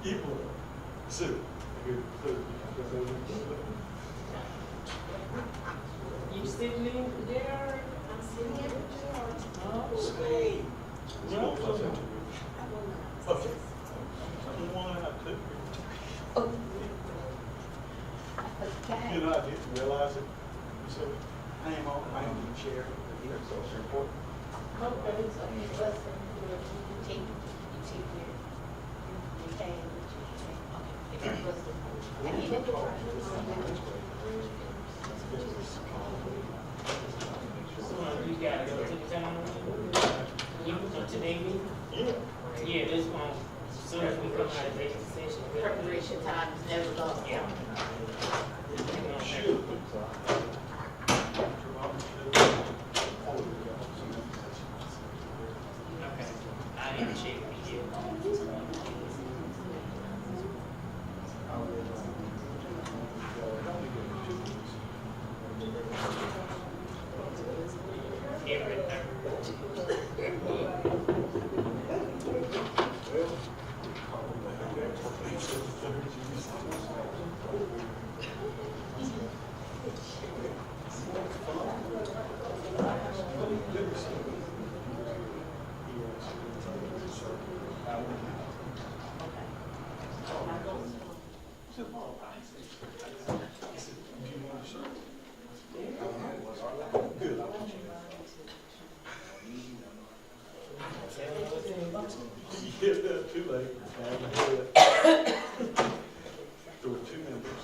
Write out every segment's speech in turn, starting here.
It will. Sue. You sitting in there? I'm sitting at the door. Oh, Hey. welcome. Okay. One, I have two. Okay. You know, I didn't realize it. So I am the chair of the social report. Okay, so you just, you take your, you can, okay, if you was the, I need it. So you gotta go to the town. You go to their meeting? Yeah. Yeah, this one, as soon as we come out of executive session. Preparation time is never lost. Yeah. Shoot. Okay, I didn't check it yet. Yeah, too late. There were two members.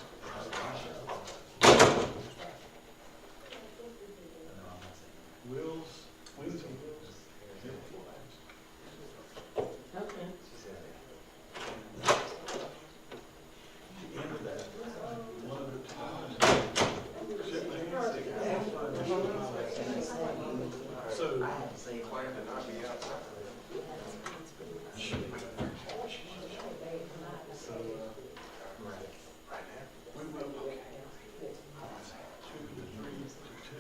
Wings and Wills. Okay. The end of that, one of the times, shook my hand, so I have to say quiet and not be outside. we went, okay. 2-3-2.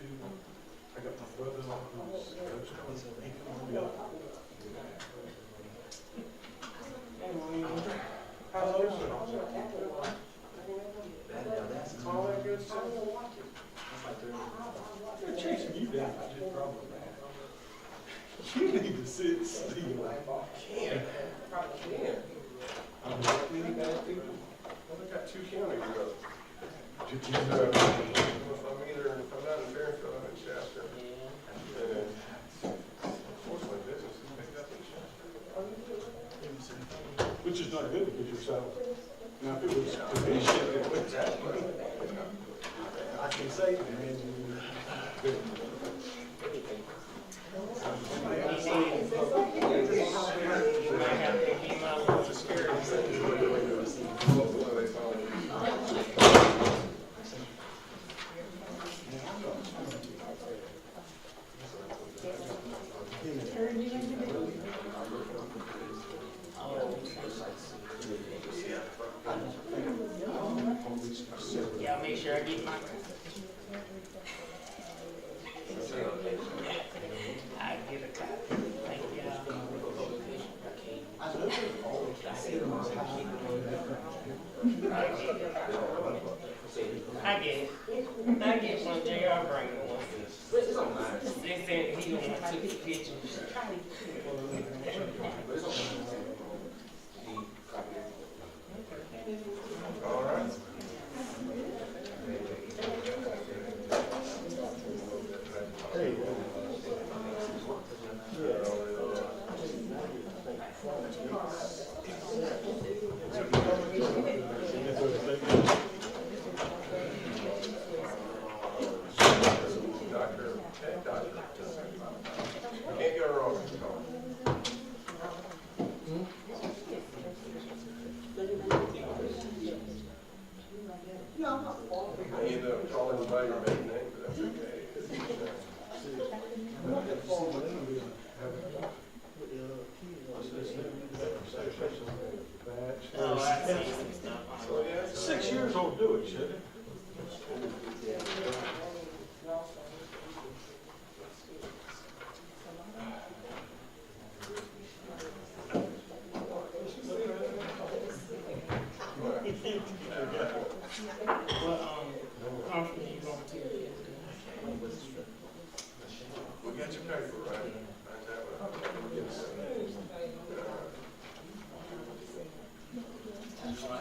I got my brother-in-law who's coach, he come on up. That's all that good stuff. They're chasing you down, I just probably mad. You need to sit still. Can't. I'm like many bad people. Well, they got 2 counties to go. If I'm not in Fairfield, I'm in Shasta. And then, unfortunately, business is picked up in Shasta. Which is not good because you're south. Now, if it was division, it would. I can say, man, good. Yeah, make sure I get my. I get a copy. Thank y'all. I get it. I get one. JR bring one. They said he don't want to take the pictures. All right. Can't go wrong.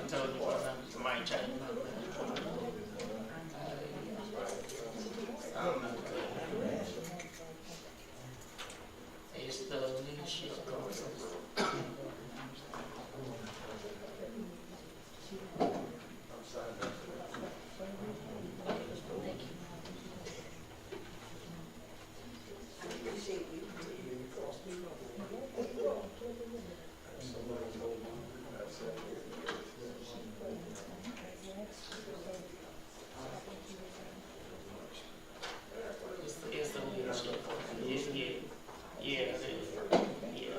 told you somebody change my mind. I don't know. It's the leadership process. It's the leadership. Yeah, it is. Yeah.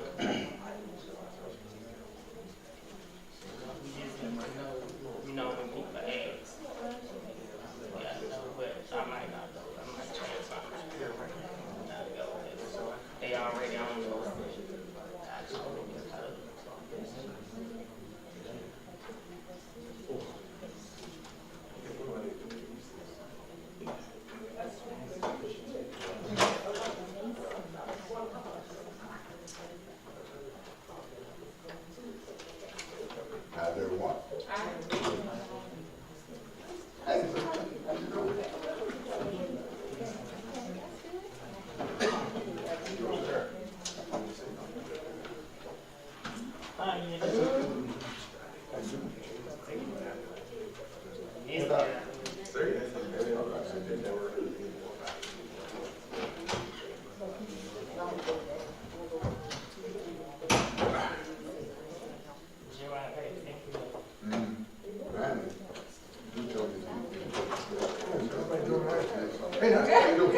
We just never know, when people ask. Yeah, I know, but I might not go. I might change my mind. Not go. They already on the list. I told them because How's everyone? Hey, now, how you doing?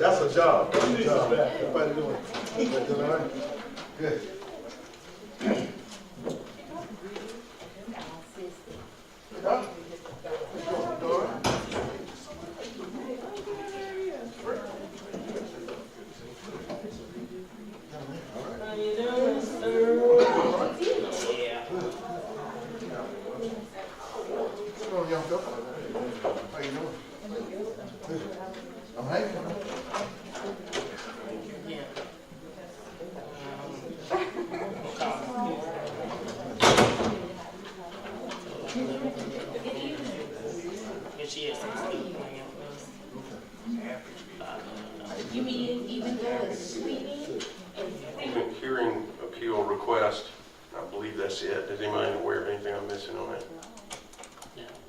That's a job. That's a job. Everybody doing? Everybody doing all right? Good. how you doing, sir? Yeah. What's going on, young fella? How you doing? Good. I'm Hank. Yeah. But she has some stuff going on. You mean even though it's screening? Hearing appeal request, I believe that's it. Is anybody aware of anything I'm missing on that?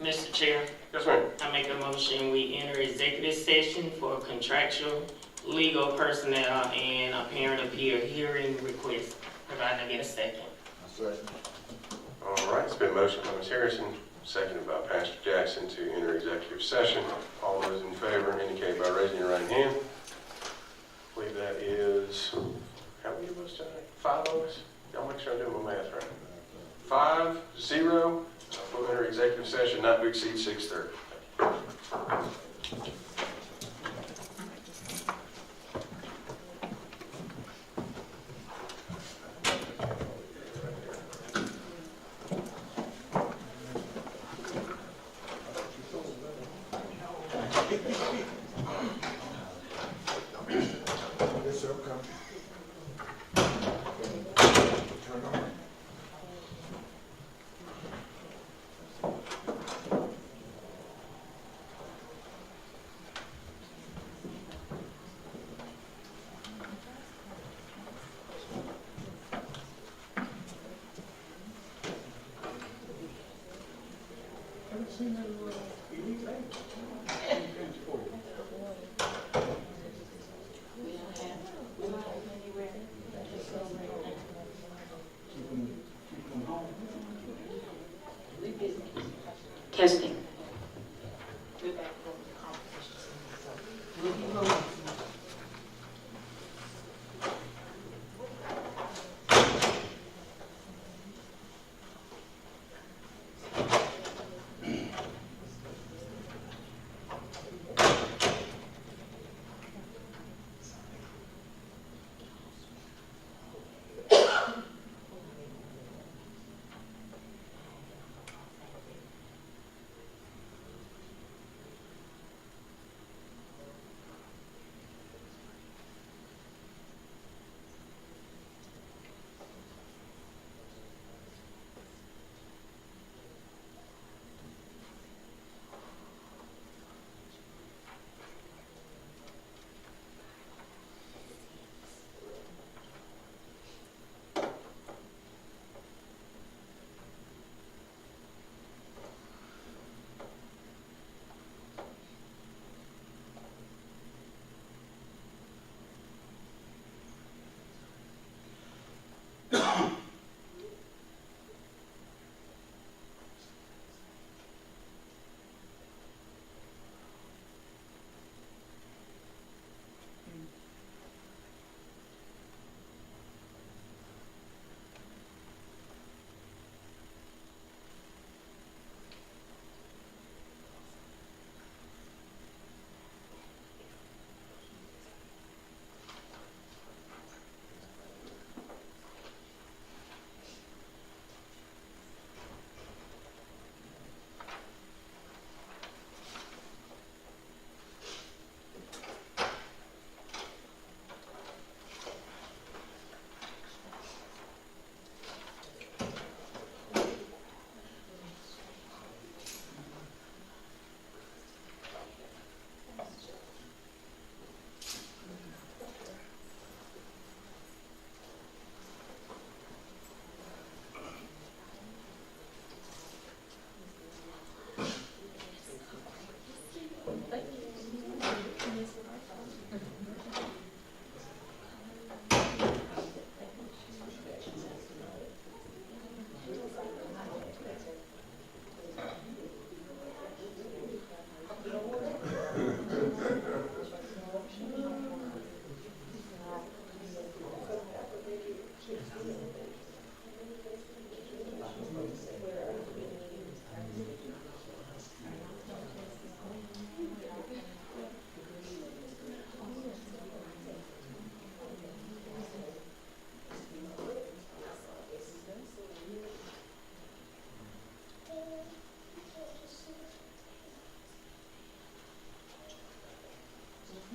Mr. Chair, Yes, ma'am. I make a motion, we enter executive session for contractual, legal personnel, and apparent appeal hearing request. Provided I get a second. All right, it's been motioned by Ms. Harrison, seconded by Pastor Jackson to enter executive session. All those in favor indicate by raising your right hand. I believe that is, how many of us tonight? 5 of us? Y'all make sure I'm doing my math right. 5-0. We'll enter executive session not to exceed 6:30. Yes, sir, come. Turn on. We don't have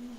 This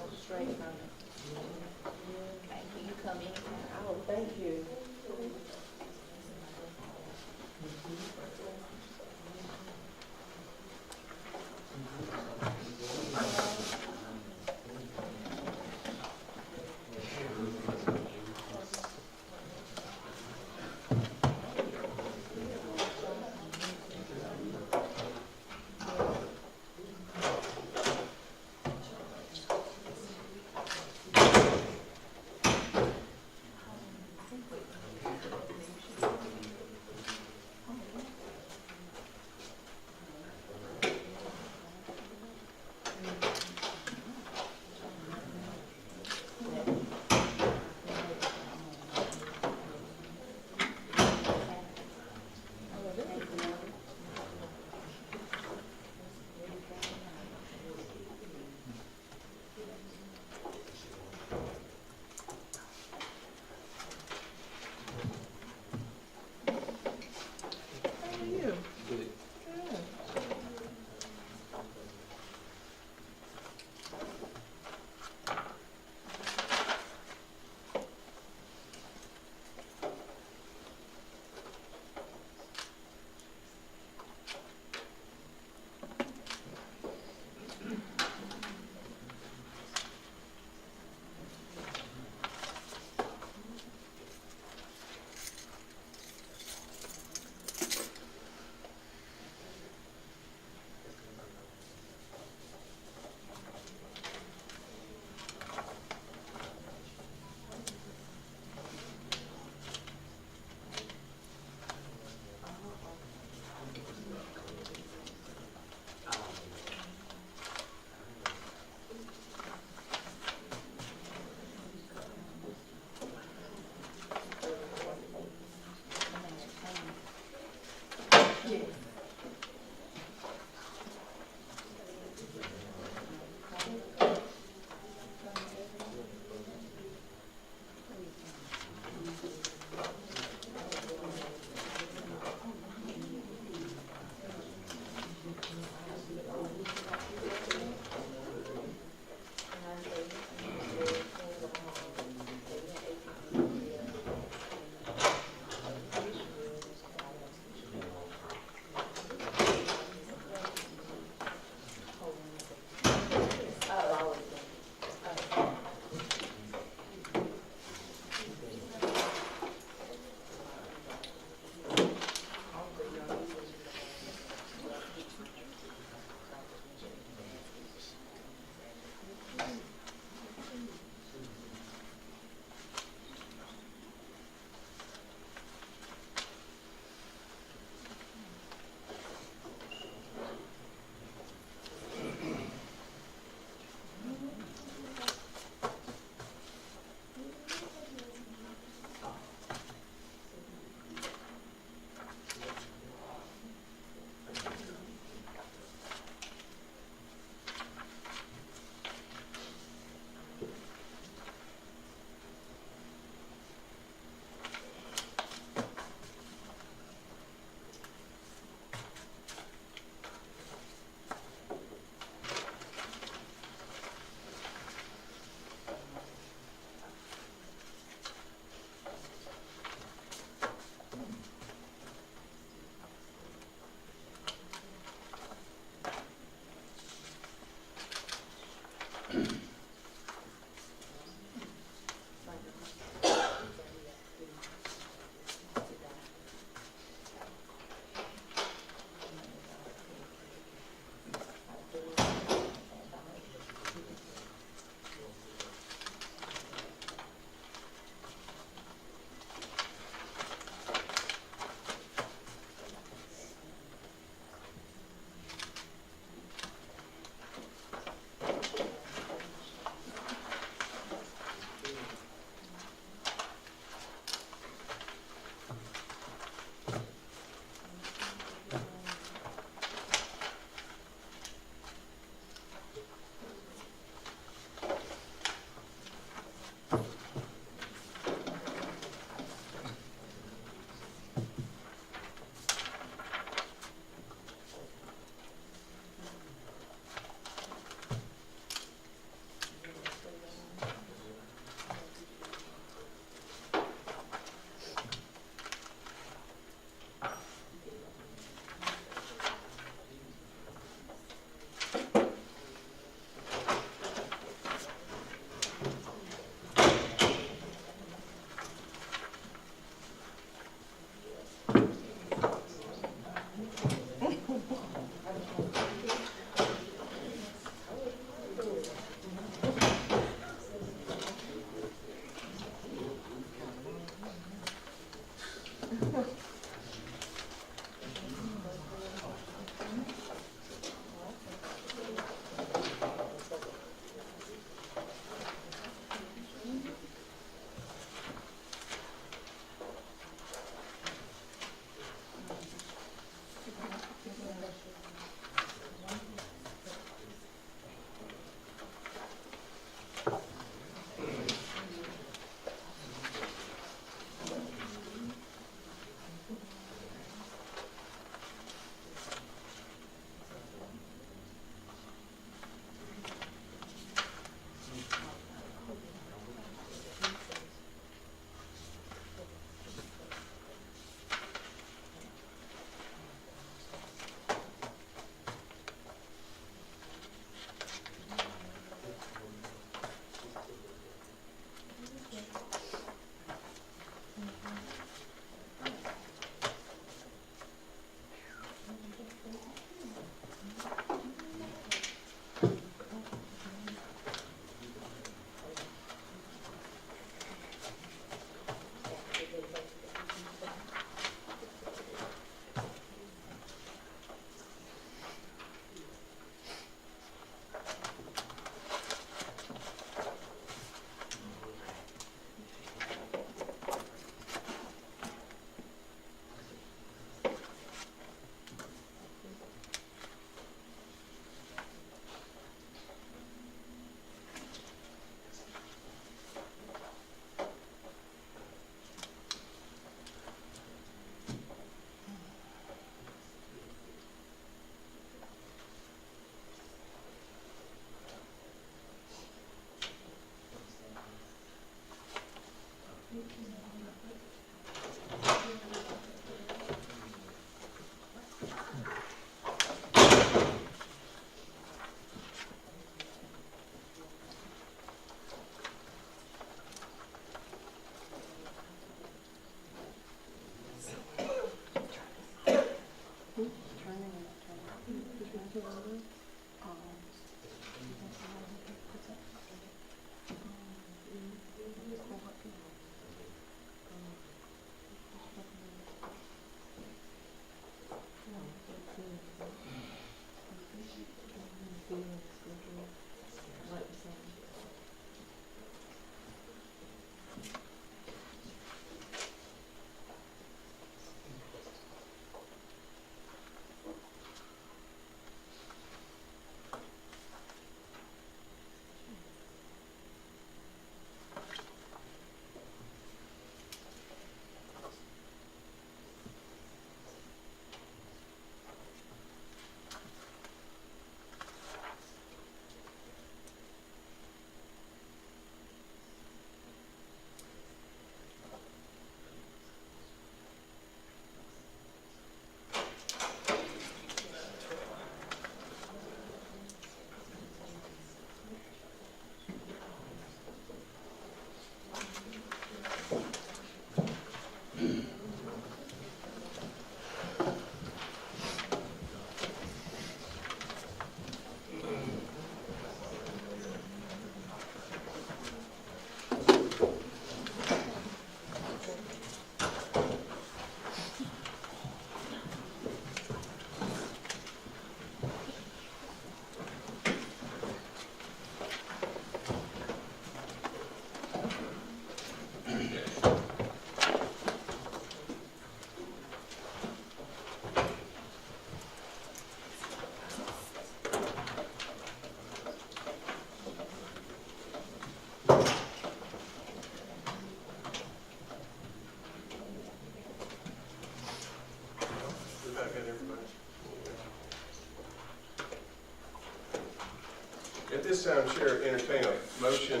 this time, Chair, entertain a motion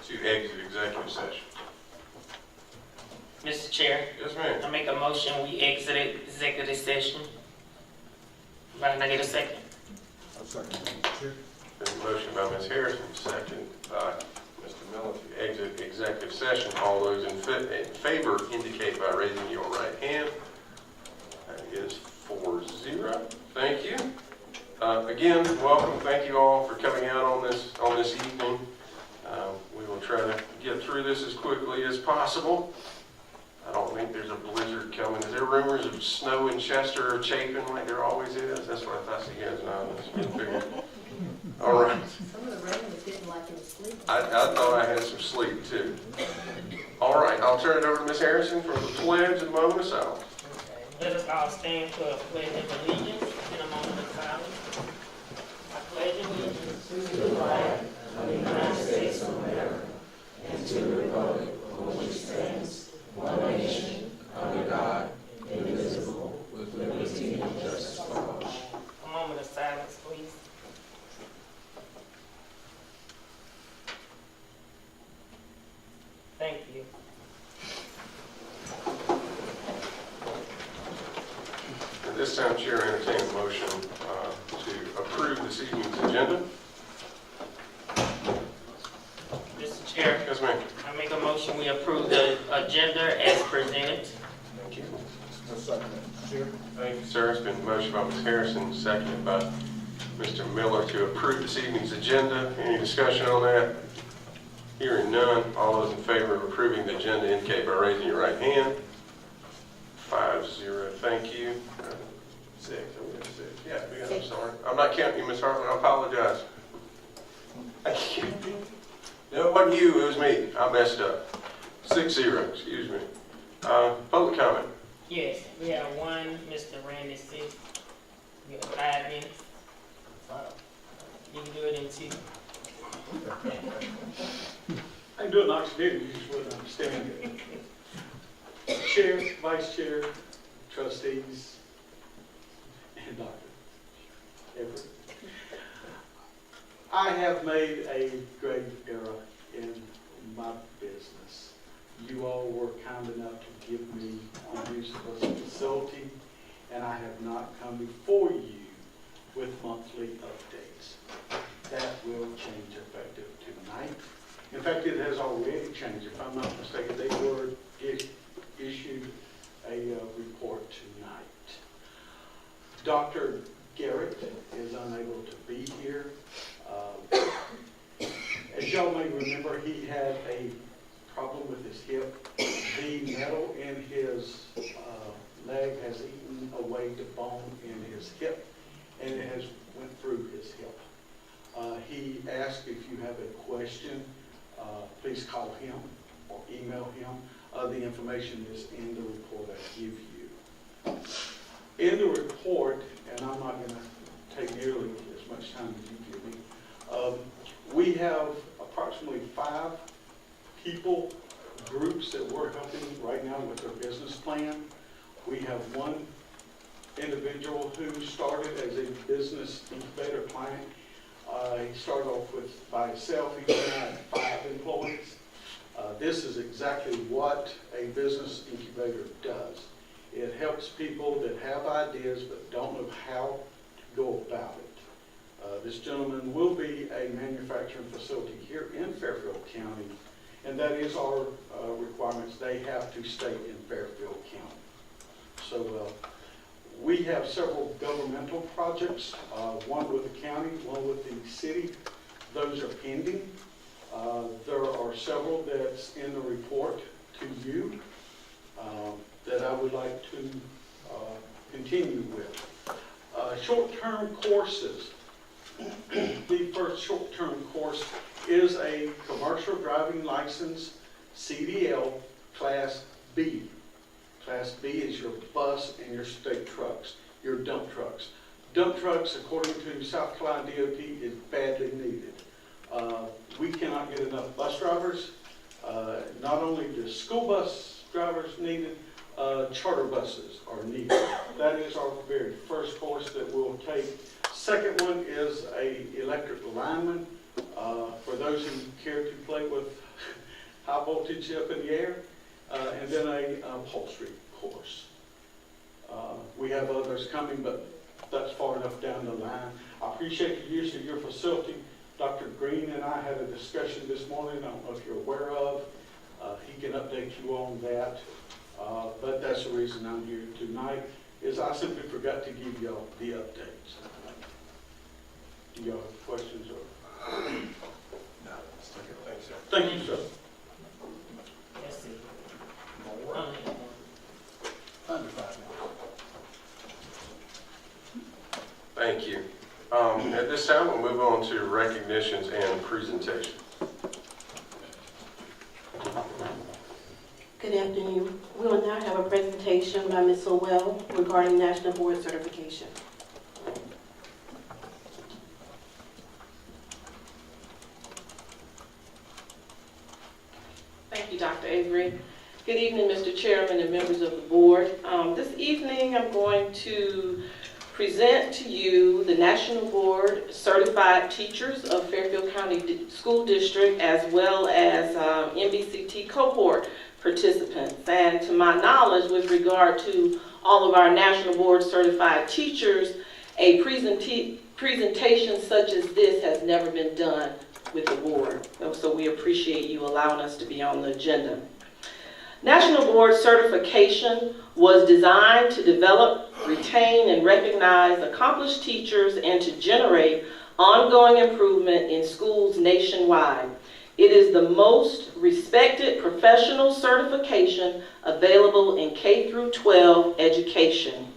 to exit executive session. Mr. Chair, Yes, ma'am. I make a motion, we exited executive session. Can I get a second? I'll second. Chair. There's a motion by Ms. Harrison, second by Mr. Miller to exit executive session. All those in favor indicate by raising your right hand. That is 4-0. Thank you. Again, welcome. Thank you all for coming out on this evening. We will try to get through this as quickly as possible. I don't think there's a blizzard coming. Is there rumors of snow in Chester or Chapin like there always is? That's what I thought you guys know. All right. Some of the rain was hitting like it was sleeping. I thought I had some sleep too. All right, I'll turn it over to Ms. Harrison for the pledge and moment of silence. Let us all stand for a pledge of allegiance in a moment of silence. I pledge allegiance to the flag of the United States of America and to the republic for which it stands, one nation, under God, indivisible, with liberty and justice for all. A moment of silence, please. Thank you. At this time, Chair, entertain a motion to approve this evening's agenda. Mr. Chair, Yes, ma'am. I make a motion, we approve the agenda as presented. Thank you. I'll second. Chair. Thank you, sir. It's been motioned by Ms. Harrison, seconded by Mr. Miller to approve this evening's agenda. Any discussion on that? Hearing none, all those in favor of approving the agenda indicate by raising your right hand. 5-0. Thank you. 6. Oh, we have 6. Yeah, I'm sorry. I'm not counting you, Ms. Hartman. I apologize. Thank you. No, it wasn't you. It was me. I messed up. 6-0. Excuse me. Public comment. Yes, we have one, Mr. Randy Six. We have 5 minutes. You can do it in 2. I can do it in accidentally, you just wouldn't understand it. Chair, Vice Chair, Trustees, and Dr. Everett. I have made a grave error in my business. You all were kind enough to give me the use of this facility, and I have not come before you with monthly updates. That will change effective tonight. In fact, it has already changed. If I'm not mistaken, they were issued a report tonight. Dr. Garrett is unable to be here. As y'all may remember, he had a problem with his hip. The metal in his leg has eaten away the bone in his hip, and it has went through his hip. He asked if you have a question, please call him or email him. The information is in the report I give you. In the report, and I'm not going to take nearly as much time as you give me, we have approximately 5 people, groups that we're helping right now with their business plan. We have one individual who started as a business incubator client. He started off by himself. He now has 5 employees. This is exactly what a business incubator does. It helps people that have ideas but don't know how to go about it. This gentleman will be a manufacturing facility here in Fairfield County, and that is our requirements. They have to stay in Fairfield County. So we have several governmental projects, one with the county, one with the city. Those are pending. There are several that's in the report to you that I would like to continue with. Short-term courses. The first short-term course is a commercial driving license, CDL, Class B. Class B is your bus and your state trucks, your dump trucks. Dump trucks, according to South Carolina DOT, is badly needed. We cannot get enough bus drivers. Not only do school bus drivers needed, charter buses are needed. That is our very first course that we'll take. Second one is a electric lineman for those who care to play with high voltage up in the air, and then a upholstery course. We have others coming, but that's far enough down the line. I appreciate the use of your facility. Dr. Green and I had a discussion this morning, I don't know if you're aware of. He can update you on that, but that's the reason I'm here tonight, is I simply forgot to give y'all the updates. Do y'all have questions? Or? No, thanks, sir. Thank you, sir. That's it. Under 5 minutes. Thank you. At this time, we'll move on to recognitions and presentation. Good afternoon. We will now have a presentation by Ms. Sowell regarding National Board Certification. Thank you, Dr. Avery. Good evening, Mr. Chairman and members of the board. This evening, I'm going to present to you the National Board Certified Teachers of Fairfield County School District, as well as MBCT cohort participants. And to my knowledge, with regard to all of our National Board Certified Teachers, a presentation such as this has never been done with the board. So we appreciate you allowing us to be on the agenda. National Board Certification was designed to develop, retain, and recognize accomplished teachers and to generate ongoing improvement in schools nationwide. It is the most respected professional certification available in K-12 education.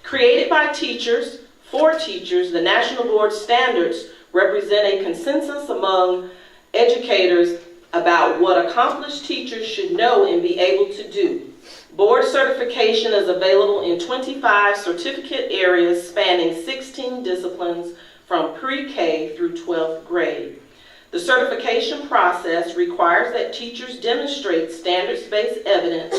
Created by teachers, for teachers, the National Board Standards represent a consensus among educators about what accomplished teachers should know and be able to do. Board certification is available in 25 certificate areas spanning 16 disciplines from pre-K through 12th grade. The certification process requires that teachers demonstrate standards-based evidence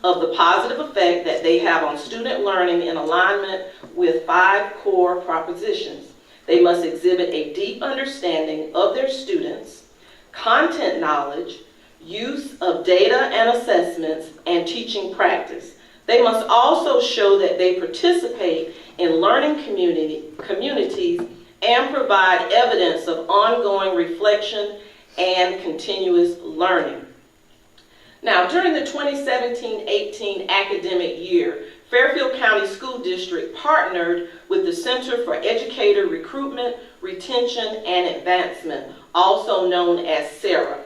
of the positive effect that they have on student learning in alignment with 5 core propositions. They must exhibit a deep understanding of their students, content knowledge, use of data and assessments, and teaching practice. They must also show that they participate in learning communities and provide evidence of ongoing reflection and continuous learning. Now, during the 2017-18 academic year, Fairfield County School District partnered with the Center for Educator Recruitment, Retention, and Advancement, also known as SARA.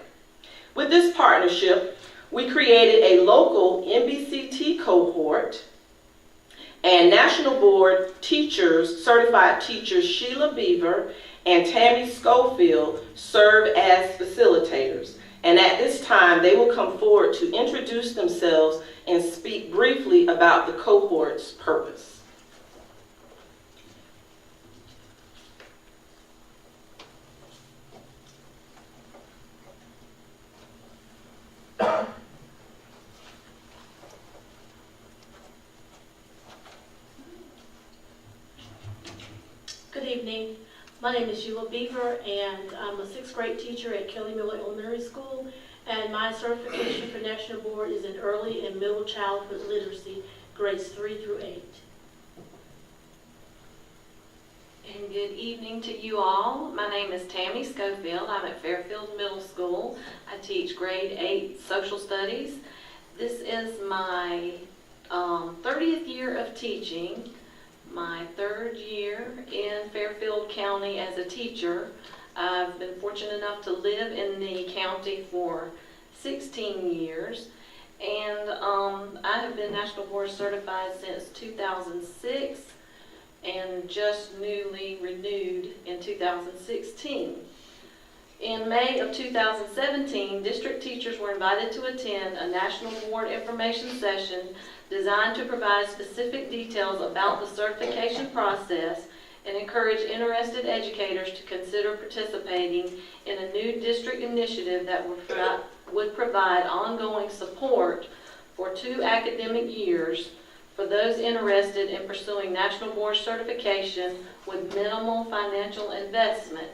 With this partnership, we created a local MBCT cohort, and National Board teachers, certified teachers Sheila Beaver and Tammy Schofield serve as facilitators. And at this time, they will come forward to introduce themselves and speak briefly about the cohort's purpose. Good evening. My name is Sheila Beaver, and I'm a 6th grade teacher at Kelly Miller Elementary School, and my certification for National Board is in Early and Middle Childhood Literacy, grades 3 through 8. And good evening to you all. My name is Tammy Schofield. I'm at Fairfield Middle School. I teach grade 8 social studies. This is my 30th year of teaching, my 3rd year in Fairfield County as a teacher. I've been fortunate enough to live in the county for 16 years, and I have been National Board Certified since 2006 and just newly renewed in 2016. In May of 2017, district teachers were invited to attend a National Board information session designed to provide specific details about the certification process and encourage interested educators to consider participating in a new district initiative that would provide ongoing support for 2 academic years for those interested in pursuing National Board certification with minimal financial investment.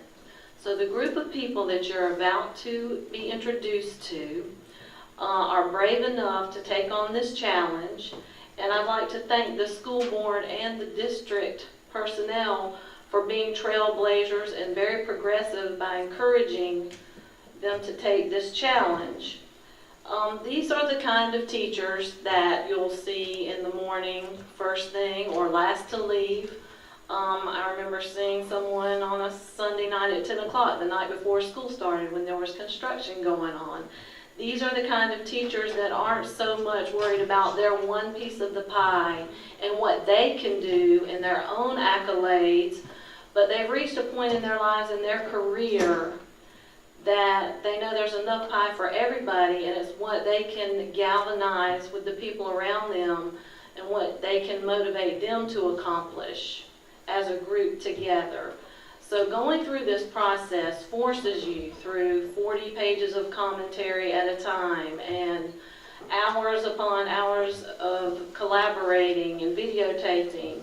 So the group of people that you're about to be introduced to are brave enough to take on this challenge, and I'd like to thank the school board and the district personnel for being trailblazers and very progressive by encouraging them to take this challenge. These are the kind of teachers that you'll see in the morning, first thing, or last to leave. I remember seeing someone on a Sunday night at 10 o'clock, the night before school started, when there was construction going on. These are the kind of teachers that aren't so much worried about their one piece of the pie and what they can do in their own accolades, but they've reached a point in their lives and their career that they know there's enough pie for everybody, and it's what they can galvanize with the people around them and what they can motivate them to accomplish as a group together. So going through this process forces you through 40 pages of commentary at a time and hours upon hours of collaborating and videotaping.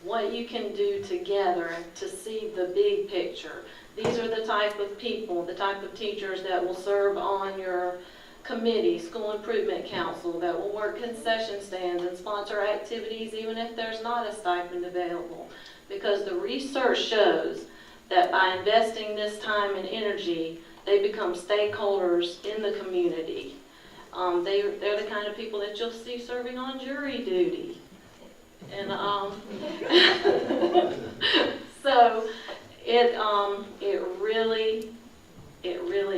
What you can do together to see the big picture. These are the type of people, the type of teachers that will serve on your committee, school improvement council, that will work concession stands and sponsor activities even if there's not a stipend available. Because the research shows that by investing this time and energy, they become stakeholders in the community. They're the kind of people that you'll see serving on jury duty. And so it really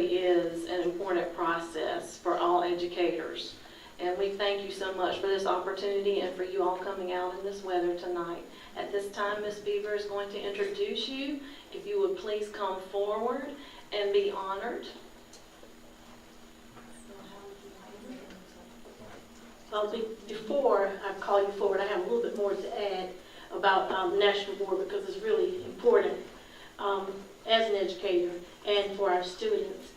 is an important process for all educators. And we thank you so much for this opportunity and for you all coming out in this weather tonight. At this time, Ms. Beaver is going to introduce you. If you would please come forward and be honored. Well, before I call you forward, I have a little bit more to add about the National Board, because it's really important as an educator and for our students.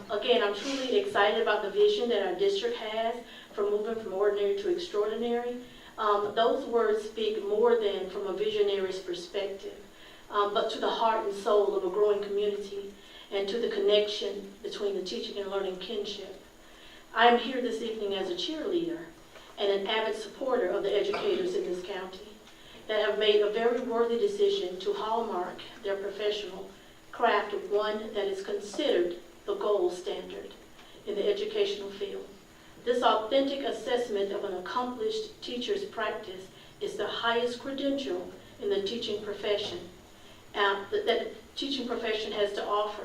Again, I'm truly excited about the vision that our district has for moving from ordinary to extraordinary. Those words speak more than from a visionary's perspective, but to the heart and soul of a growing community and to the connection between the teaching and learning kinship. I am here this evening as a cheerleader and an avid supporter of the educators in this county that have made a very worthy decision to hallmark their professional craft of one that is considered the gold standard in the educational field. This authentic assessment of an accomplished teacher's practice is the highest credential in the teaching profession that the teaching profession has to offer.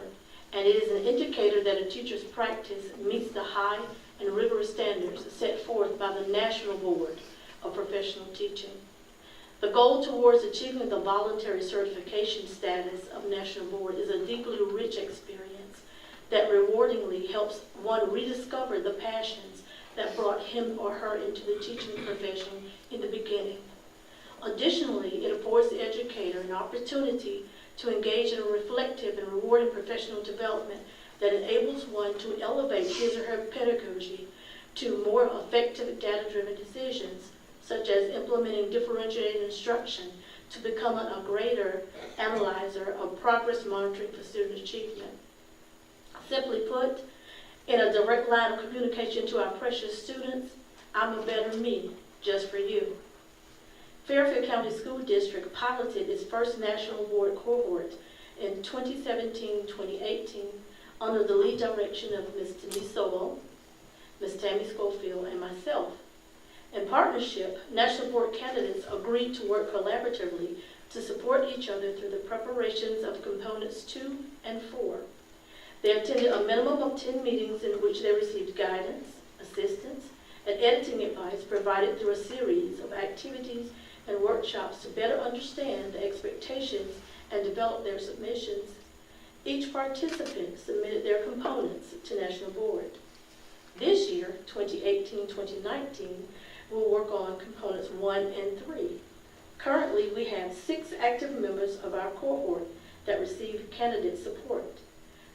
And it is an indicator that a teacher's practice meets the high and rigorous standards set forth by the National Board of Professional Teaching. The goal towards achieving the voluntary certification status of National Board is a deeply rich experience that rewardingly helps one rediscover the passions that brought him or her into the teaching profession in the beginning. Additionally, it affords the educator an opportunity to engage in a reflective and rewarding professional development that enables one to elevate his or her pedagogy to more effective data-driven decisions, such as implementing differentiated instruction to become a greater analyzer of progress monitoring for student achievement. Simply put, in a direct line of communication to our precious students, I'm a better me, just for you. Fairfield County School District piloted its first National Board cohort in 2017-2018 under the lead direction of Ms. Denise Sowell, Ms. Tammy Schofield, and myself. In partnership, National Board candidates agreed to work collaboratively to support each other through the preparations of components 2 and 4. They attended a minimum of 10 meetings in which they received guidance, assistance, and editing advice provided through a series of activities and workshops to better understand the expectations and develop their submissions. Each participant submitted their components to National Board. This year, 2018-2019, we'll work on components 1 and 3. Currently, we have 6 active members of our cohort that receive candidate support.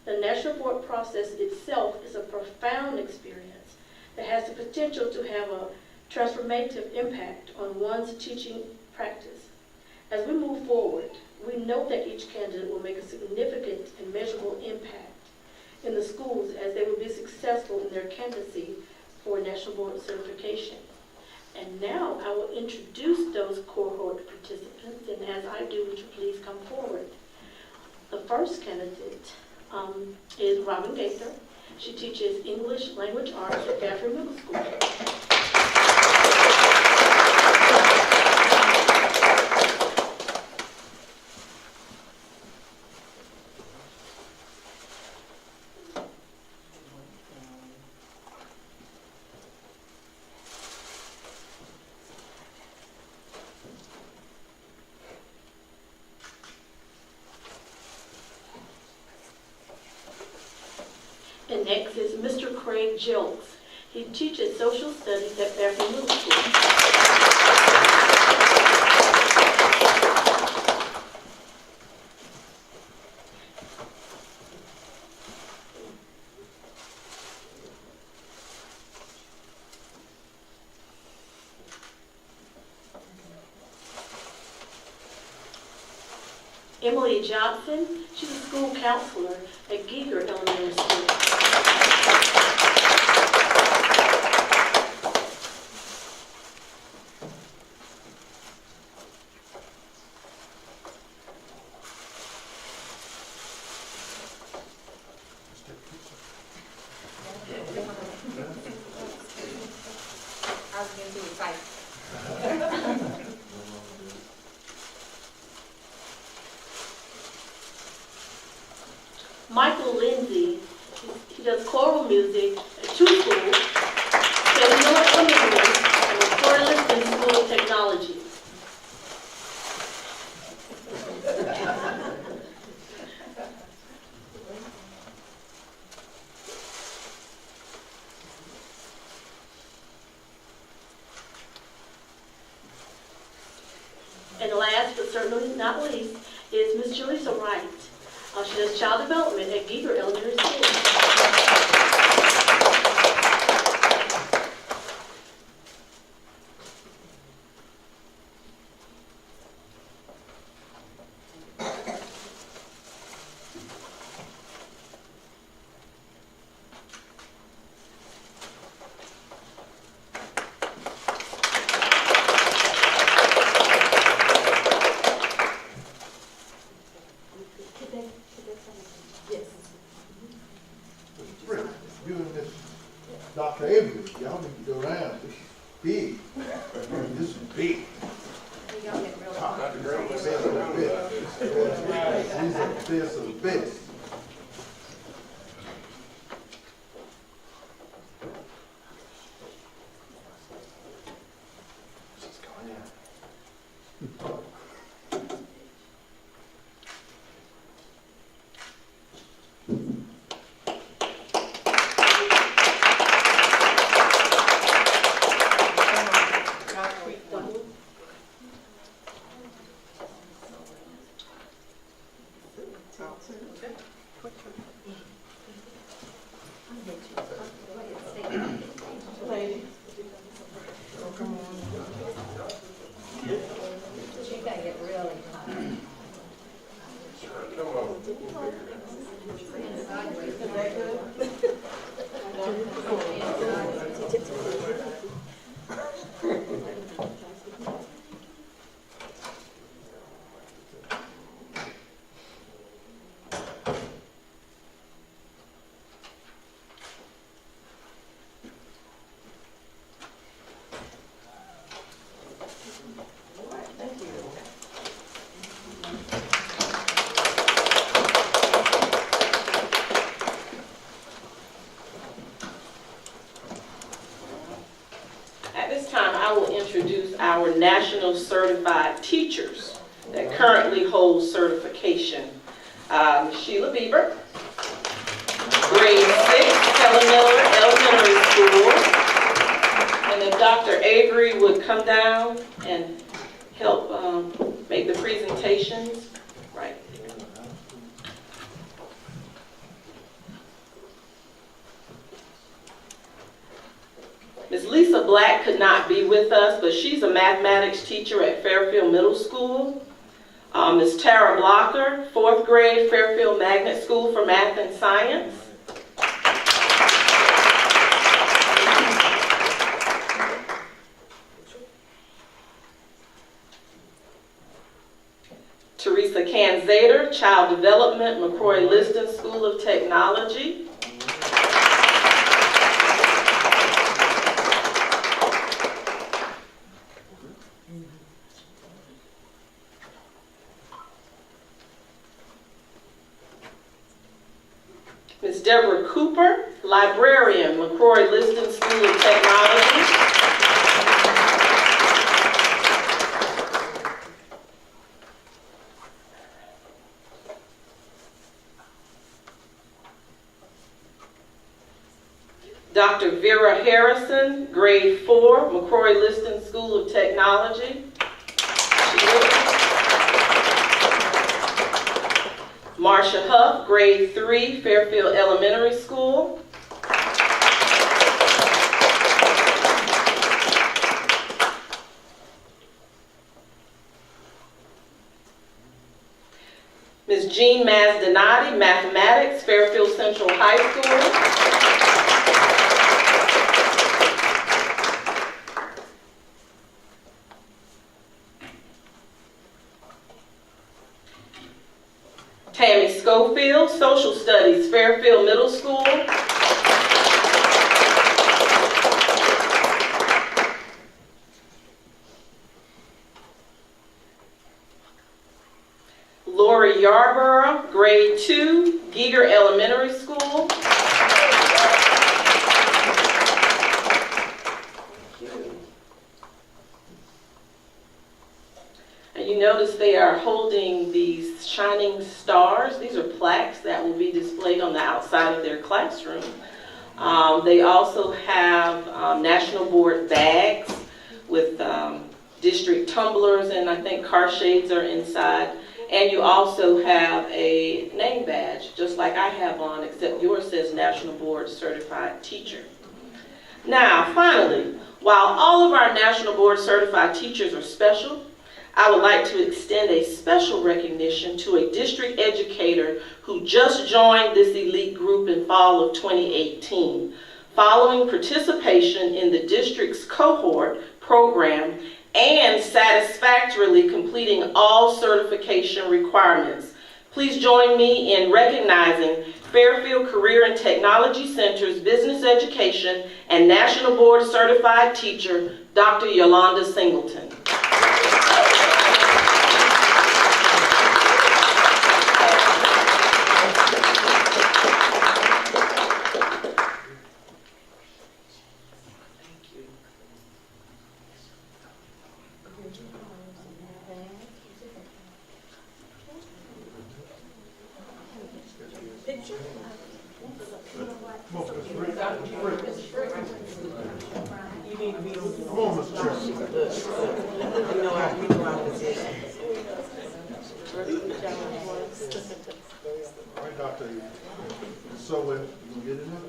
The National Board process itself is a profound experience that has the potential to have a transformative impact on one's teaching practice. As we move forward, we know that each candidate will make a significant and measurable impact in the schools as they will be successful in their candidacy for National Board certification. And now I will introduce those cohort participants, and as I do, would you please come forward. The first candidate is Robin Gaither. She teaches English Language Arts at Fairfield Middle School. And next is Mr. Craig Jelks. He teaches social studies at Fairfield Middle School. Emily Johnson, she's a school counselor at Giger Elementary School. I was going to do it right. Michael Lindsay, he does choral music at two schools, Kelly Miller Elementary and Recordless and School of Technology. And last but certainly not least is Ms. Julissa Wright. She does child development at Giger Elementary School. You and this Dr. Avery, y'all need to go around. This is big. This is big. We don't get real Top of the best of the best. These are the best of the best. She gotta get really tired. Come on. At this time, I will introduce our national certified teachers that currently hold certification. Sheila Bieber, grade 6, Helen Miller Elementary School. And if Dr. Avery would come down and help make the presentations. Right. Ms. Lisa Black could not be with us, but she's a mathematics teacher at Fairfield Middle School. Ms. Tara Blocker, 4th grade, Fairfield Magnet School for Math and Science. Teresa Canzader, Child Development, McCrory-Liston School of Technology. Ms. Deborah Cooper, Librarian, McCrory-Liston School of Technology. Dr. Vera Harrison, grade 4, McCrory-Liston School of Technology. Marsha Huff, grade 3, Fairfield Elementary School. Ms. Jean Mazdinati, Mathematics, Fairfield Central High School. Tammy Schofield, Social Studies, Fairfield Middle School. Lori Yarborough, grade 2, Giger Elementary School. And you notice they are holding these shining stars. These are plaques that will be displayed on the outside of their classroom. They also have National Board bags with district tumblers, and I think car shades are inside. And you also have a name badge, just like I have on, except yours says National Board Certified Teacher. Now, finally, while all of our National Board Certified Teachers are special, I would like to extend a special recognition to a district educator who just joined this elite group in fall of 2018, following participation in the district's cohort program and satisfactorily completing all certification requirements. Please join me in recognizing Fairfield Career and Technology Center's Business Education and National Board Certified Teacher, Dr. Yolanda Singleton. Come on, Mr. Chairman. We know our position. All right, Doctor. So, you gonna get in there?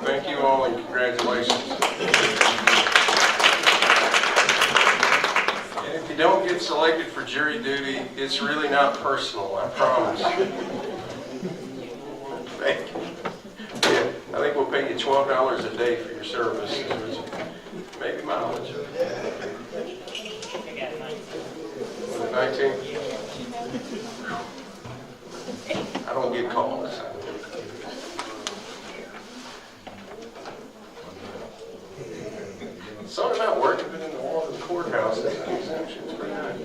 Thank you all and congratulations. And if you don't get selected for jury duty, it's really not personal, I promise. Thank you. Yeah, I think we'll pay you $12 a day for your service, maybe mileage. 19? I don't get calls. Something about working within the walls of the courthouse, that's an exemption, it's pretty nice.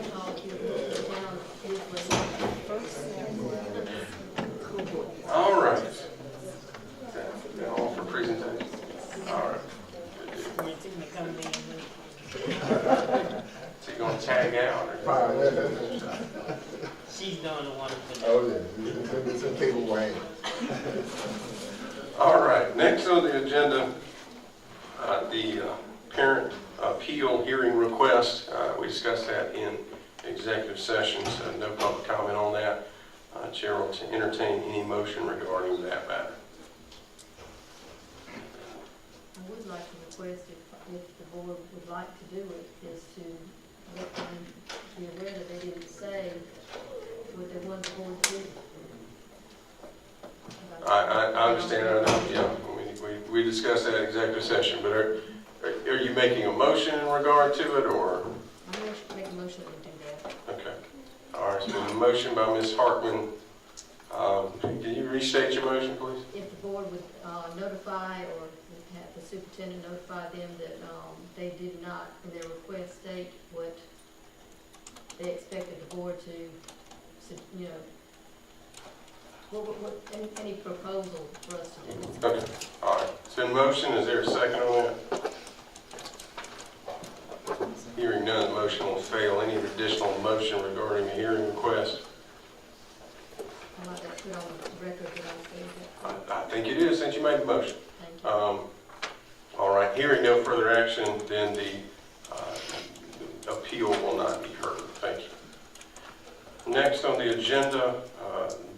All right. Is that all for presentation? All right. Is he gonna tag out or? She's doing the one for Oh, yeah, it's a table wang. All right, next on the agenda, the parent appeal hearing request. We discussed that in executive session, so no public comment on that. Chair will entertain any motion regarding that matter. I would like to request if the board would like to do it, is to let them be aware that they didn't say what they wanted the board to do. I understand, I know, yeah, we discussed that in executive session, but are you making a motion in regard to it, or? I'm going to make a motion to do that. Okay. All right, so a motion by Ms. Hartman. Can you restate your motion, please? If the board would notify, or have the superintendent notify them that they did not, in their request, state what they expected the board to, you know, any proposal for us to do. Okay, all right. It's been motion. Is there a second on that? Hearing none, the motion will fail. Any additional motion regarding the hearing request? I'd like that put on the record that I said that. I think it is, since you made the motion. Thank you. All right, hearing no further action, then the appeal will not be heard. Thank you. Next on the agenda,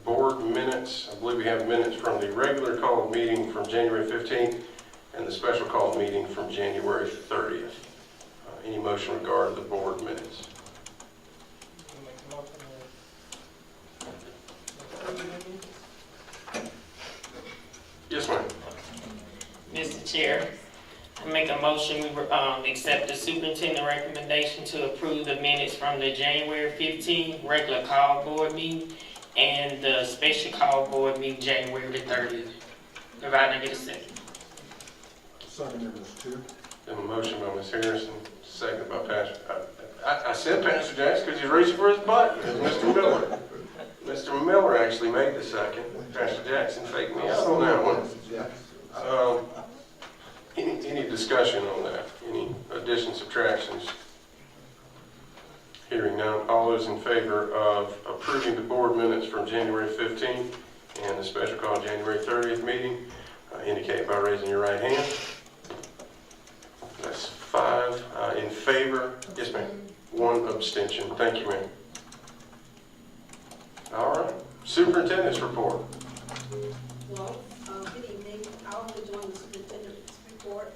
board minutes. I believe we have minutes from the regular called meeting from January 15th and the special called meeting from January 30th. Any motion regarding the board minutes? Yes, ma'am. Mr. Chair, I make a motion, we accept the superintendent recommendation to approve the minutes from the January 15th regular call board meeting and the special call board meeting January the 30th. Provided I get a second. Second, Ms. Chair. Have a motion by Ms. Harrison, second by Pastor. I said Pastor Jackson because he's reaching for his button. It was Mr. Miller. Mr. Miller actually made the second. Pastor Jackson faked me out on that one. Any discussion on that? Any additions, subtractions? Hearing none. All those in favor of approving the board minutes from January 15th and the special call January 30th meeting, indicate by raising your right hand. That's 5 in favor. Yes, ma'am. 1 abstention. Thank you, ma'am. All right. Superintendent's report. Well, good evening. I'll be doing the superintendent's report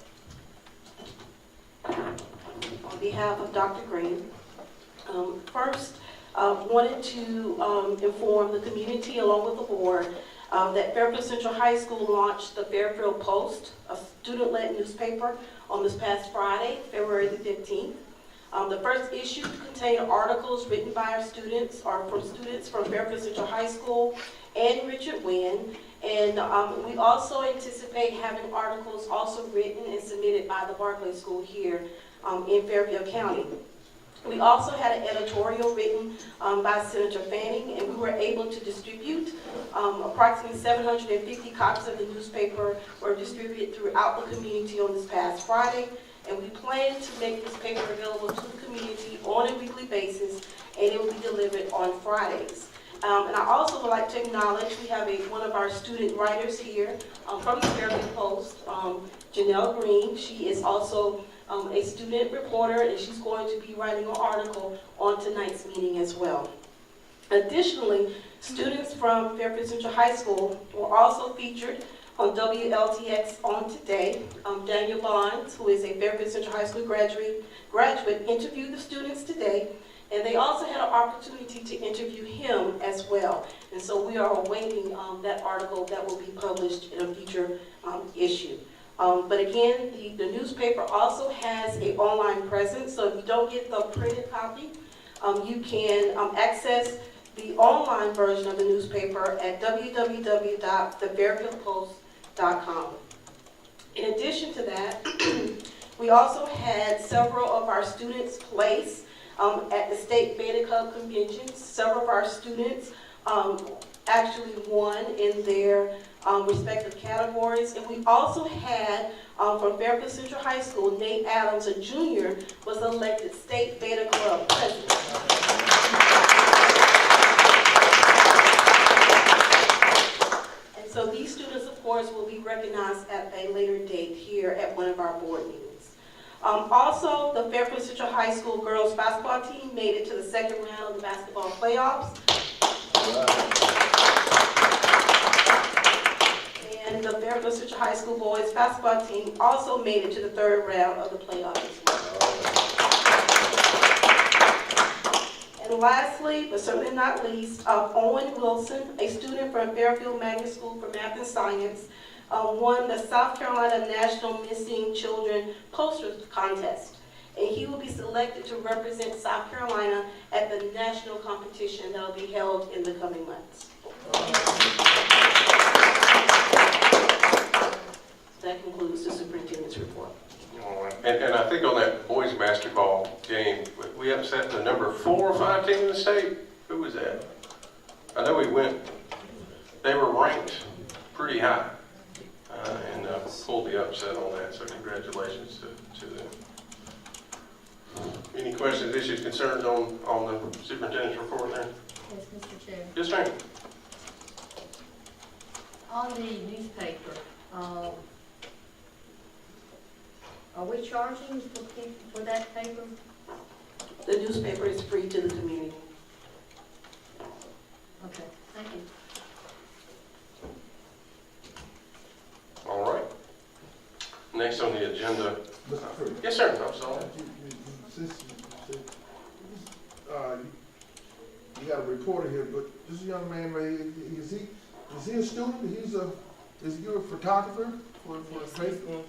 on behalf of Dr. Green. First, wanted to inform the community along with the board that Fairfield Central High School launched the Fairfield Post, a student-led newspaper, on this past Friday, February the 15th. The first issue contained articles written by our students, or from students from Fairfield Central High School and Richard Wynn. And we also anticipate having articles also written and submitted by the Barclay School here in Fairfield County. We also had an editorial written by Senator Fanning, and we were able to distribute approximately 750 copies of the newspaper were distributed throughout the community on this past Friday. And we plan to make this paper available to the community on a weekly basis, and it will be delivered on Fridays. And I also would like to acknowledge we have one of our student writers here from the Fairfield Post, Janelle Green. She is also a student reporter, and she's going to be writing an article on tonight's meeting as well. Additionally, students from Fairfield Central High School were also featured on WLTX on today. Daniel Bonds, who is a Fairfield Central High School graduate, interviewed the students today, and they also had an opportunity to interview him as well. And so we are awaiting that article that will be published in a future issue. But again, the newspaper also has an online presence, so if you don't get the printed copy, you can access the online version of the newspaper at www.thefairfieldpost.com. In addition to that, we We also had several of our students place at the State Beta Club conventions. Several of our students actually won in their respective categories. And we also had, from Fairfield Central High School, Nate Adams, a junior, was elected State Beta Club president. And so these students, of course, will be recognized at a later date here at one of our board meetings. Also, the Fairfield Central High School girls basketball team made it to the second round of the basketball playoffs. And the Fairfield Central High School boys basketball team also made it to the third round of the playoffs as well. And lastly, but certainly not least, Owen Wilson, a student from Fairfield Magnet School for Math and Science, won the South Carolina National Missing Children Poster Contest. And he will be selected to represent South Carolina at the national competition that will be held in the coming months. That concludes the superintendent's report. All right. And I think on that boys basketball game, we upset the number 4 or 5 team in the state. Who was that? I know they were ranked pretty high and pulled the upset on that, so congratulations to them. Any questions, issues, concerns on the superintendent's report there? Yes, Mr. Chair. Yes, ma'am. On the newspaper, are we charging for that paper? The newspaper is free to the community. Okay, thank you. All right. Next on the agenda. Mr. Freeman. Yes, sir. I'm sorry. You got a reporter here, but this young man, is he a student? Is he a photographer for the paper?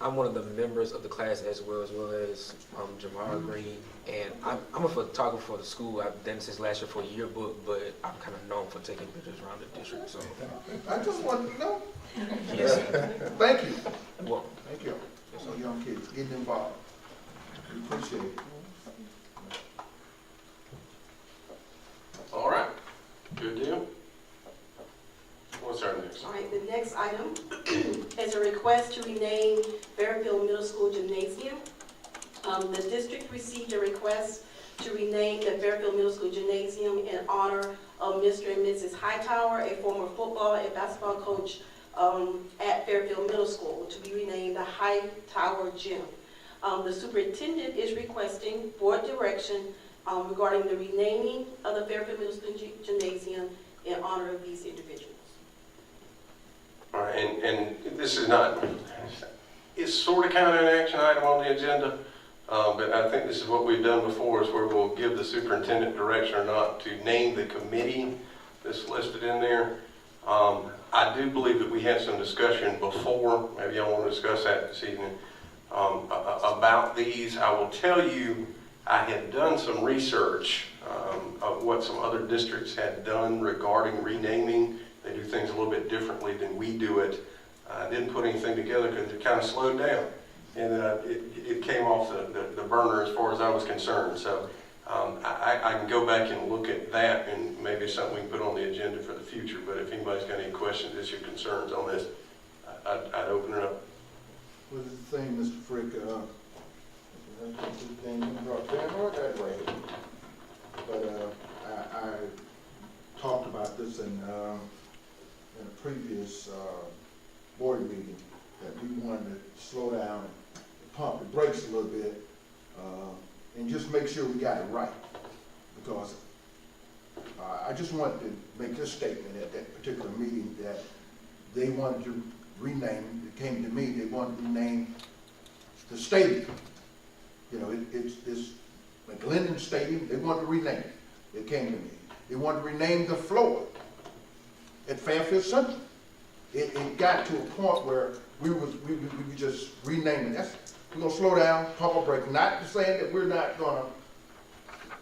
I'm one of the members of the class as well as Jamar Green, and I'm a photographer for the school. I've done it since last year for a yearbook, but I'm kind of known for taking pictures around the district. So I just wanted to know. yes, Thank you. well, Thank you. So young kids getting involved. We appreciate it. All right. Good deal. What's our next? All right, the next item is a request to rename Fairfield Middle School Gymnasium. The district received a request to rename the Fairfield Middle School Gymnasium in honor of Mr. and Mrs. Hightower, a former football and basketball coach at Fairfield Middle School, to be renamed the Hightower Gym. The superintendent is requesting board direction regarding the renaming of the Fairfield Middle School Gymnasium in honor of these individuals. All right, and this is not, it's sort of kind of an action item on the agenda, but I think this is what we've done before, is where we'll give the superintendent direction or not to name the committee that's listed in there. I do believe that we had some discussion before, maybe y'all want to discuss that this evening, about these. I will tell you, I had done some research of what some other districts had done regarding renaming. They do things a little bit differently than we do it. I didn't put anything together because it kind of slowed down. And it came off the burner as far as I was concerned. So I can go back and look at that, and maybe it's something we can put on the agenda for the future. But if anybody's got any questions, issues, concerns on this, I'd open it up. What is the thing, Mr. Frick? But I talked about this in a previous board meeting, that we wanted to slow down and pump the brakes a little bit and just make sure we got it right. Because I just wanted to make this statement at that particular meeting that they wanted to rename, it came to me, they wanted to rename the stadium. You know, it's McGlennon Stadium, they wanted to rename it. It came to me. They wanted to rename the floor at Fairfield Central. It got to a point where we just renaming it. We're going to slow down, pump a break. Not saying that we're not going to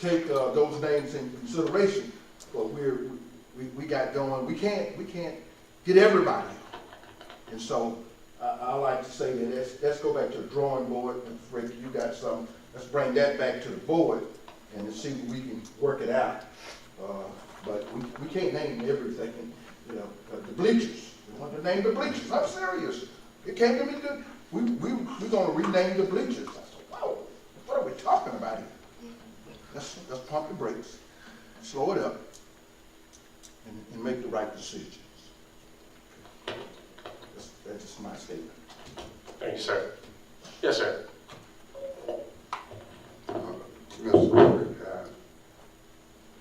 take those names in consideration, but we got going. We can't get everybody. And so I like to say that let's go back to the drawing board, and Rick, you got some, let's bring that back to the board and to see if we can work it out. But we can't name everything, you know, the bleachers, we want to name the bleachers, I'm serious. It can't give me good, we're gonna rename the bleachers. I said, wow, what are we talking about here? Let's pump the brakes, slow it up, and make the right decisions. That's just my statement. Thank you, sir. Yes, sir. Mr. Clerk,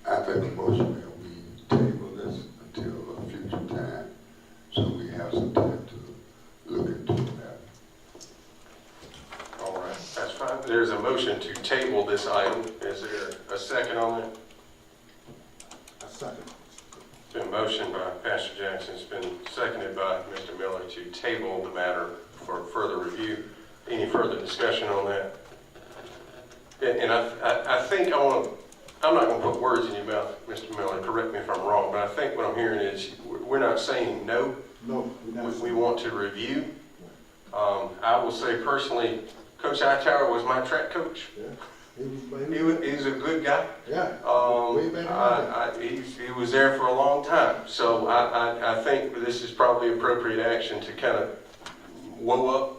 I make a motion that we table this until a future time, so we have some time to look into that. All right, that's fine. There's a motion to table this item. Is there a second on that? A second. It's been motioned by Pastor Jackson. It's been seconded by Mr. Miller to table the matter for further review. Any further discussion on that? And I think I'm not going to put words in your mouth, Mr. Miller, correct me if I'm wrong, but I think what I'm hearing is we're not saying no. No, we're not. We want to review. I will say personally, Coach Hightower was my track coach. Yeah. He was a good guy. Yeah. Way back in the day. He was there for a long time. So I think this is probably appropriate action to kind of whoa up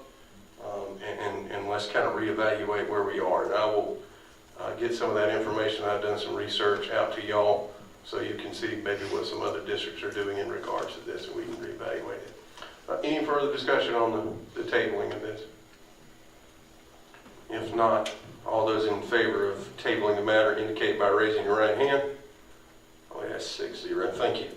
and let's kind of reevaluate where we are. And I will get some of that information. I've done some research out to y'all so you can see maybe what some other districts are doing in regards to this and we can reevaluate it. Any further discussion on the tabling of this? If not, all those in favor of tabling the matter indicate by raising your right hand. Oh, that's 6-0. Thank you.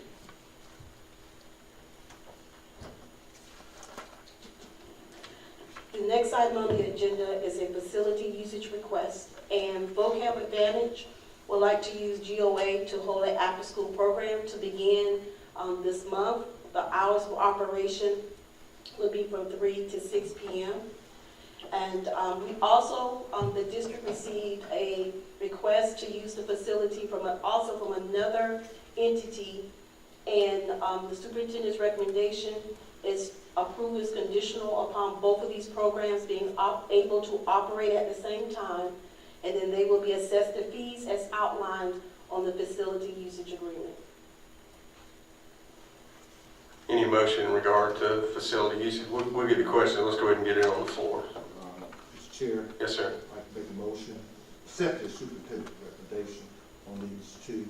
The next item on the agenda is a facility usage request, and Vocab Advantage would like to use GOA to hold an after-school program to begin this month. The hours of operation will be from 3 to 6 p.m. And we also, the district received a request to use the facility from another entity, and the superintendent's recommendation is approval is conditional upon both of these programs being able to operate at the same time, and then they will be assessed the fees as outlined on the facility usage agreement. Any motion in regard to facility usage? We'll get the question. Let's go ahead and get it on the floor. Mr. Chair. Yes, sir. I'd like to make a motion, accept the superintendent's recommendation on these two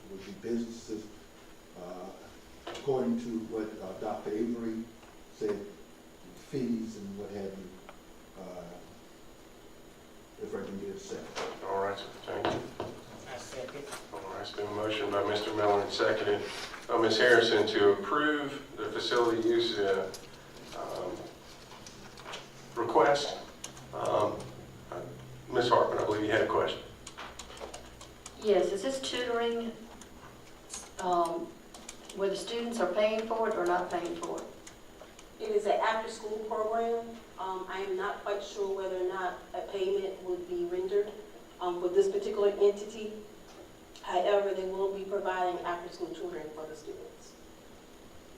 would be businesses. According to what Dr. Avery said, fees and what have you, if I can get a second. All right, sir. Thank you. I second. All right, it's been a motion by Mr. Miller and seconded by Ms. Harrison to approve the facility use request. Ms. Hartman, I believe you had a question. Yes, is this tutoring, where the students are paying for it or not paying for it? It is an after-school program. I am not quite sure whether or not a payment would be rendered for this particular entity. However, they will be providing after-school tutoring for the students.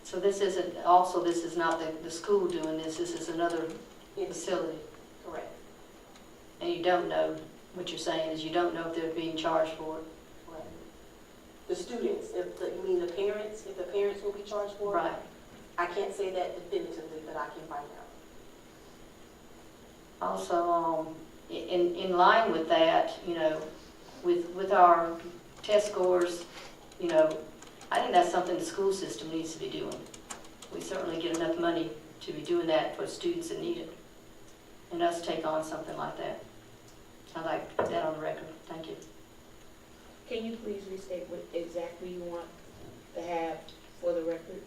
So this is not the school doing this, this is another facility. Correct. And you don't know, what you're saying is you don't know if they're being charged for it. Right. The students, you mean the parents, if the parents will be charged for it? Right. I can't say that definitively, but I can find out. Also, in line with that, you know, with our test scores, you know, I think that's something the school system needs to be doing. We certainly get enough money to be doing that for students that need it. And us take on something like that. I'd like to put that on the record. Thank you. Can you please restate what exactly you want to have for the record?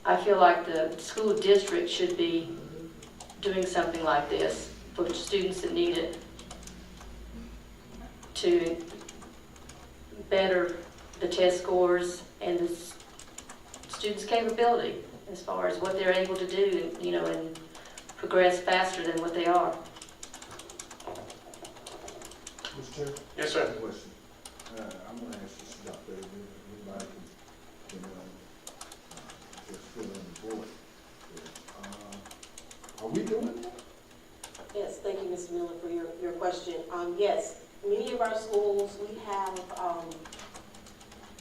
I feel like the school district should be doing something like this for students that need it to better the test scores and the students' capability as far as what they're able to do, you know, and progress faster than what they are. Mr. Chair? Yes, sir. Question. I'm going to ask this Dr. Avery, everybody can just fill in the Are we doing that? Yes, thank you, Mr. Miller, for your question. Yes, many of our schools, we have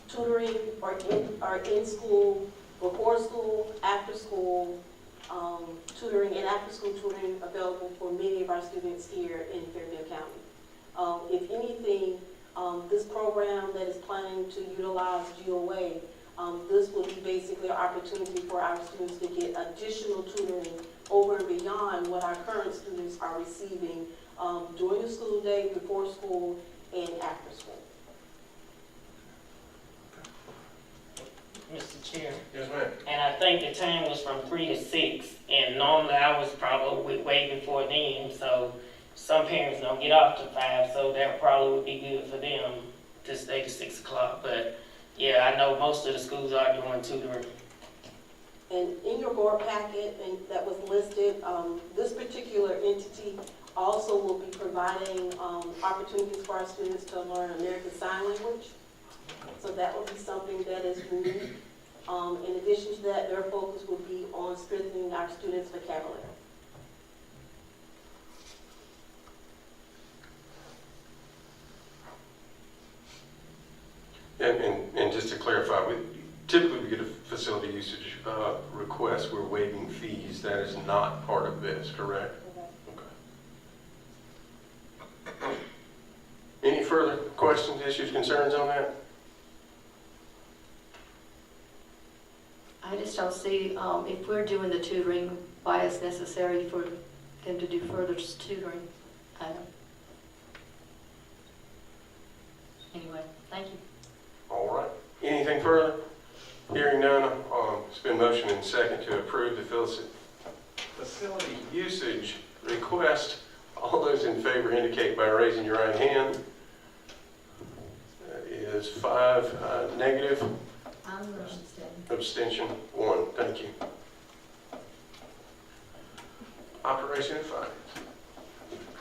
tutoring or in school, before school, after school, tutoring and after school tutoring available for many of our students here in Fairfield County. If anything, this program that is planning to utilize GOA, this will be basically an opportunity for our students to get additional tutoring over and beyond what our current students are receiving during the school day, before school, and after school. Mr. Chair. Yes, ma'am. And I think the time was from 3 to 6, and normally I was probably way before then, so some parents don't get off to 5, so that probably would be good for them to stay to 6 o'clock. But yeah, I know most of the schools are doing tutoring. And in your board packet and that was listed, this particular entity also will be providing opportunities for our students to learn American Sign Language. So that will be something that is unique. In addition to that, their focus will be on strengthening our students' vocabulary. And just to clarify, typically we get a facility usage request, we're waiving fees. That is not part of this, correct? Okay. Any further questions, issues, concerns on that? I just don't see, if we're doing the tutoring, why it's necessary for them to do further tutoring. Anyway, thank you. All right. Anything further? Hearing none, it's been motion and second to approve the facility usage request. All those in favor indicate by raising your right hand. That is 5 negative. I'm abstaining. Abstention 1. Thank you. Operation and finance.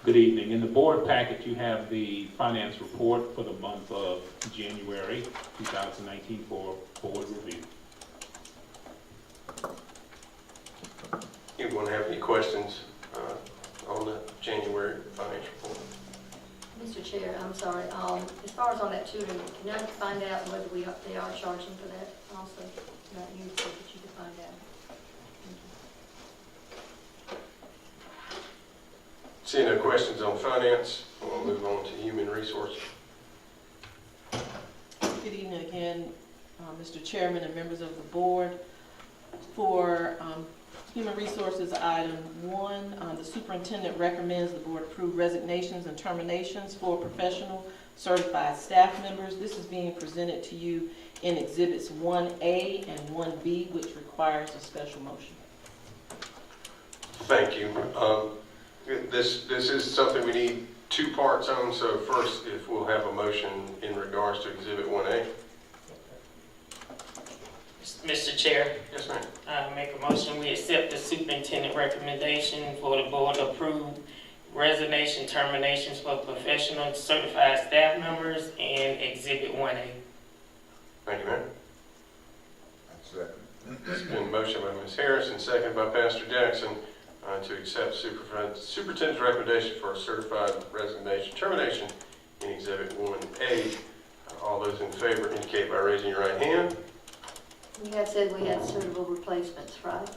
Good evening. In the board packet, you have the finance report for the month of January 2019 for board review. Anyone have any questions on the January finance report? Mr. Chair, I'm sorry. As far as on that tutoring, can I find out whether they are charging for that also? Not you, so that you can find out. Thank you. Seeing no questions on finance, we'll move on to human resources. Good evening again, Mr. Chairman and members of the board. For Human Resources item 1, the superintendent recommends the board approve resignations and terminations for professional certified staff members. This is being presented to you in exhibits 1A and 1B, which requires a special motion. Thank you. This is something we need 2 parts on, so first, if we'll have a motion in regards to exhibit 1A. Mr. Chair, Yes, ma'am. I make a motion we accept the superintendent recommendation for the board to approve resignation terminations for professional certified staff members in exhibit 1A. Thank you, ma'am. Second. It's been motion by Ms. Harris and second by Pastor Jackson to accept superintendent's recommendation for a certified resignation termination in exhibit 1A. All those in favor indicate by raising your right hand. You had said we had suitable replacements, right?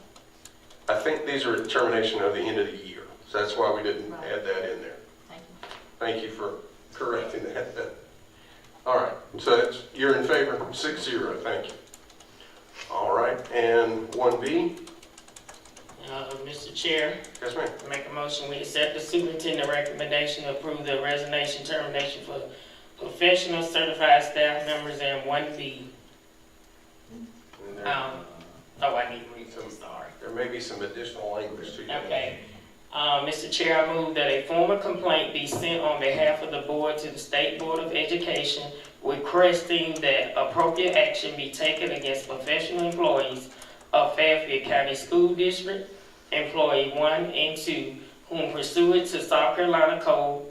I think these are termination of the end of the year, so that's why we didn't Right. add that in there. Thank you. Thank you for correcting that. All right, so you're in favor, 6-0, thank you. All right, and 1B? Mr. Chair, Yes, ma'am. I make a motion we accept the superintendent recommendation to approve the resignation termination for professional certified staff members in 1B. And there- I need to read some, sorry. There may be some additional language to you. Okay. Mr. Chair, I move that a formal complaint be sent on behalf of the board to the State Board of Education requesting that appropriate action be taken against professional employees of Fairfield County School District, employee 1 and 2, whom pursuant to South Carolina Code,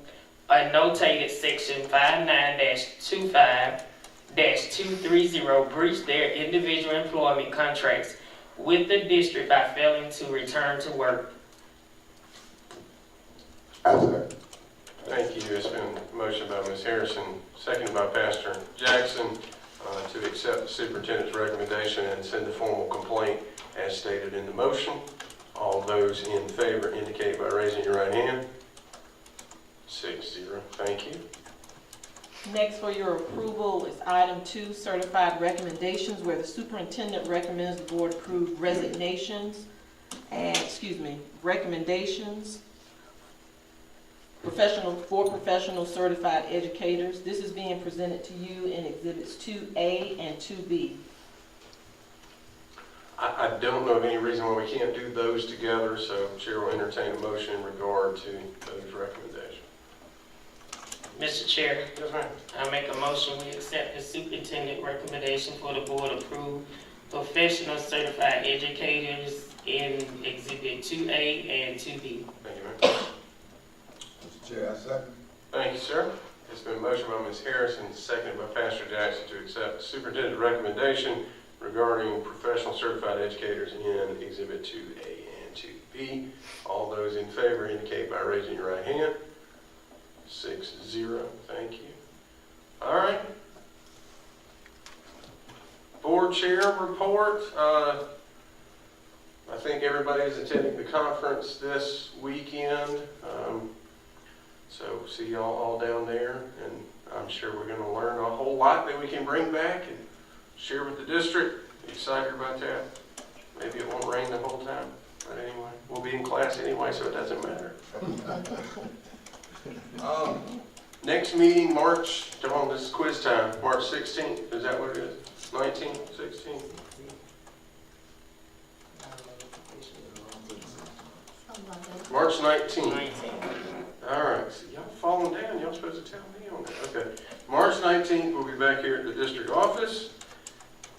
annotated section 59-25-230, breached their individual employment contracts with the district by failing to return to work. I second. Thank you. It's been motioned by Ms. Harrison, seconded by Pastor Jackson, to accept the superintendent's recommendation and send a formal complaint as stated in the motion. All those in favor indicate by raising your right hand. 6-0. Thank you. Next for your approval is item 2, certified recommendations, where the superintendent recommends the board approve recommendations professional certified educators. This is being presented to you in exhibits 2A and 2B. I don't know of any reason why we can't do those together, so Chair will entertain a motion in regard to those recommendations. Mr. Chair, Yes, ma'am. I make a motion we accept the superintendent recommendation for the board approve professional certified educators in exhibit 2A and 2B. Thank you, ma'am. Mr. Chair, I second. Thank you, sir. It's been motioned by Ms. Harrison, seconded by Pastor Jackson to accept the superintendent's recommendation regarding professional certified educators in exhibit 2A and 2B. All those in favor indicate by raising your right hand. 6-0. Thank you. All right. Board chair report. I think everybody's attending the conference this weekend. So see y'all all down there, and I'm sure we're going to learn a whole lot that we can bring back and share with the district. Excited about that. Maybe it won't rain the whole time, but anyway, we'll be in class anyway, so it doesn't matter. Next meeting, March, come on, this is quiz time, March 16th, is that what it is? 19th, 16th? March 19th. All right, so y'all falling down, y'all supposed to tell me on that. Okay, March 19th, we'll be back here at the district office.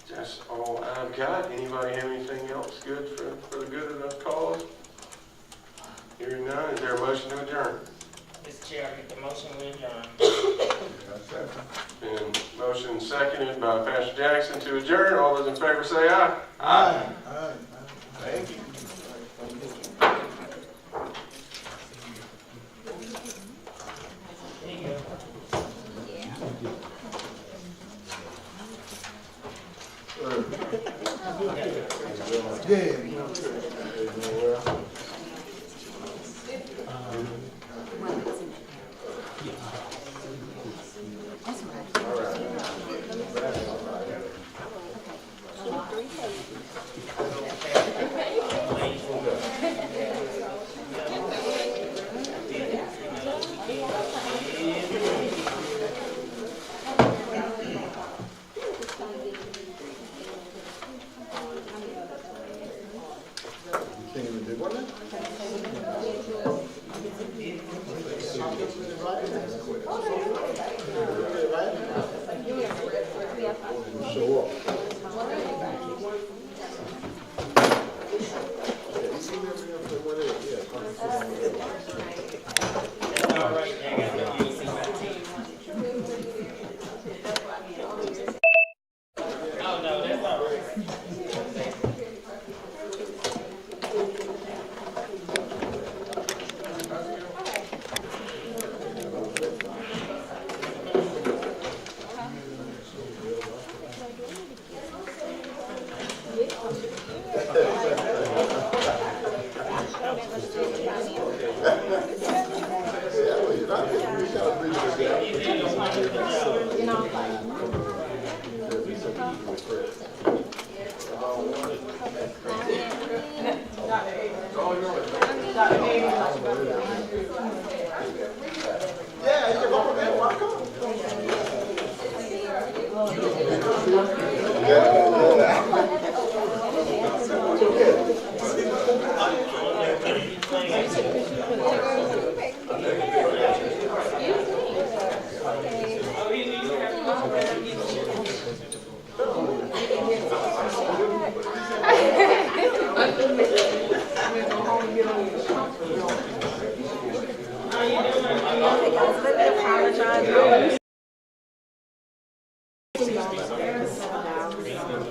That's all I've got. Anybody have anything else good for the good of the cause? Hearing none, is there a motion to adjourn? Mr. Chair, I make the motion we adjourn. Been motion seconded by Pastor Jackson to adjourn. All those in favor say aye. Aye. Aye. Thank you. There you go.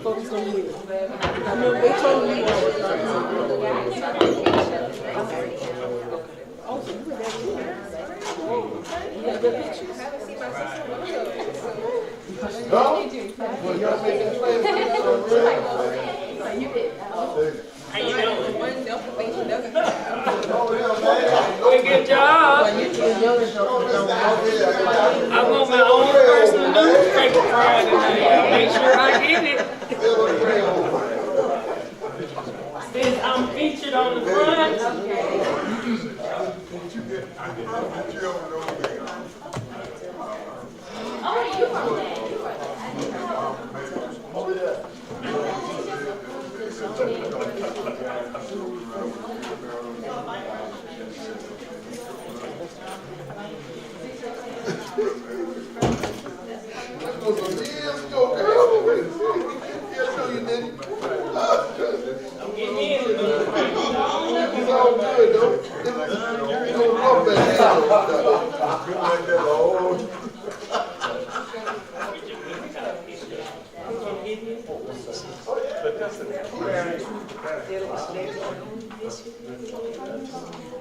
Focus on you. How you doing? Good job. I want my own personal newspaper Friday night. I'll make sure I get it. Since I'm featured on the front. Oh, you are there.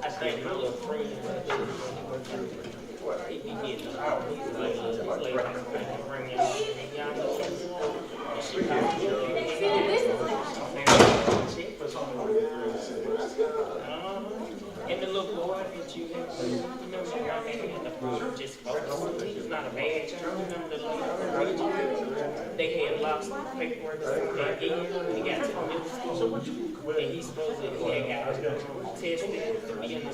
I think my little friend, he be getting out. He's like, bring y'all know. And the little boy that you remember I had the phone just focused. He was not a bad child. Remember the little they had lost paperwork that year when he got to the middle school. And he's supposed to he had got tested to be in the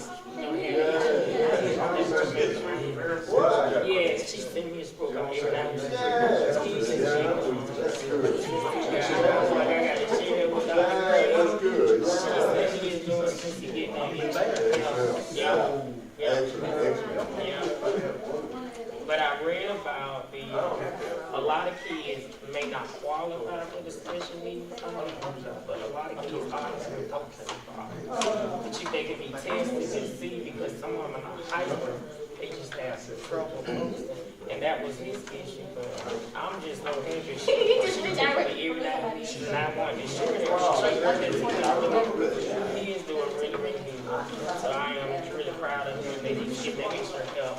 yeah, she sent me a program every night. I got to share with Dr. Gray. She said she is doing since he getting on his yeah. But I read about a lot of kids may not qualify for the special needs, but a lot of kids are but they can be tested and see because some of them are not high school. They just have some trouble posting. And that was his issue. But I'm just no happy. She every night and I want to share that. He is doing really, really good. So I am really proud of him that he's getting that extra help.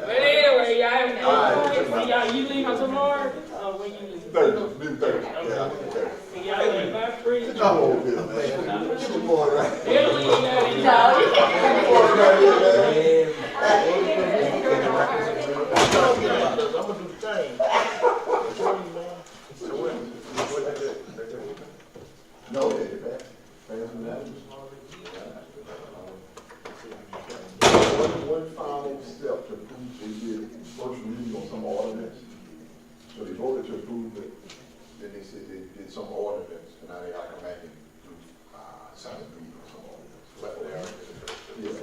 But anyway, y'all, you leave tomorrow? When you leave? Thursday. Yeah, y'all leave by free? No. Good morning, right? They'll leave I'm gonna do the thing. No, one final step to approve, they did first reading on some ordinance. So they voted to approve it, then they said they did some ordinance, and now they gotta come back and do, second reading on some ordinance. But they are. Yeah.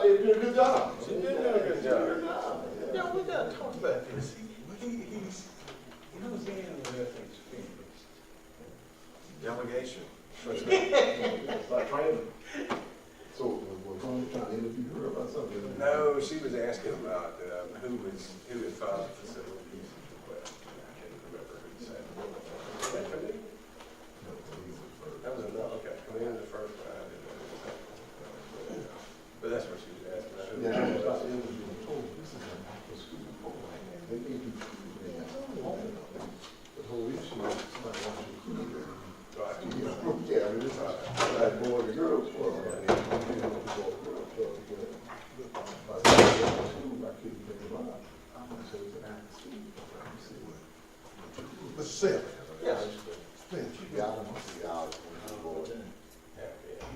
They did a good job. She did do a good job. Yeah, we gotta talk about this. He's in with things. Delegation. It's like training. So, we're trying to interview her about something? No, she was asking about who had filed the facilities. Well, I can't remember who said it. Was that Camille? That was enough. Okay, Camille was the first one. I didn't know. But that's what she was asking. Yeah, I was about to interview and told this is an after school program. They may do the whole issue is somebody wants to recruit them. Yeah, I mean, it's like boys and girls club. Let's say it. Yeah. You got them, see out on the board.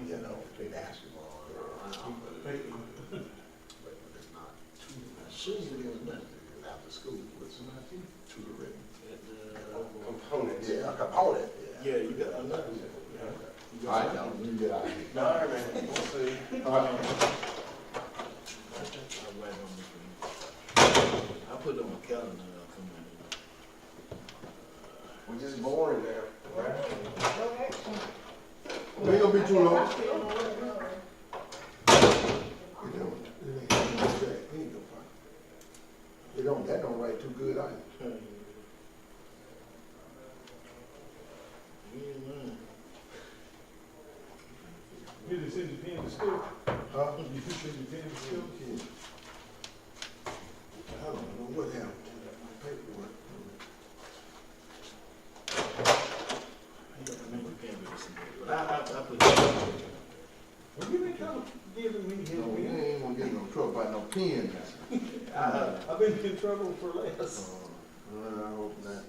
You know, play basketball. But it's not too much. Soon as it is after school, with some tutoring. Components. Yeah, a component. Yeah, you got another. All right, now, you get out of here. All right, man. We'll see. All right. We just boring there. It ain't gonna be too long. That don't write too good either. You just send your pen to school? Huh? You just send your pen to school? Yeah. I don't know what happened to that paperwork. Well, you been kind of giving me his No, we pen. ain't gonna get in no trouble by no pen. I've been in trouble for less. I hope not.